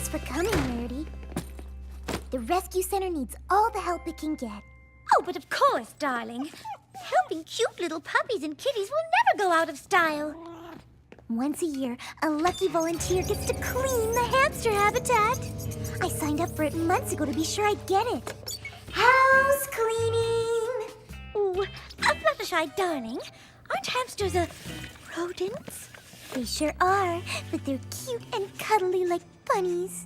Thanks for coming, Rarity. The rescue center needs all the help it can get. Oh, but of course, darling. Helping cute little puppies and kitties will never go out of style. Once a year, a lucky volunteer gets to clean the hamster habitat. I signed up for it months ago to be sure I'd get it. House cleaning! Ooh, Fluttershy, darling, aren't hamsters rodents? They sure are, but they're cute and cuddly like bunnies.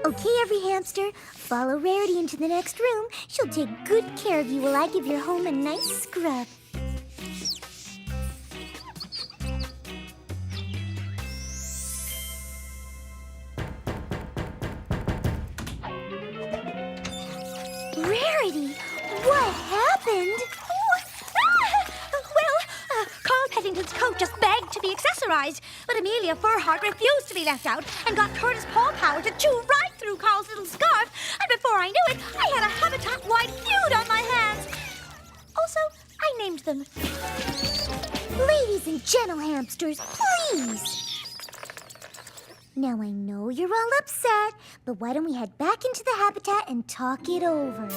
Okay, every hamster, follow Rarity into the next room. She'll take good care of you while I give your home a nice scrub. Rarity, what happened? Carl Pettington's coat just begged to be accessorized, but Amelia Furheart refused to be left out and got Curtis Paul Power to chew right through Carl's little scarf, and before I knew it, I had a habitat-wide feud on my hands. Also, I named them. Ladies and gentle hamsters, please. Now I know you're all upset, but why don't we head back into the habitat and talk it over?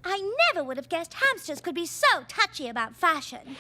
I never would have guessed hamsters could be so touchy about fashion.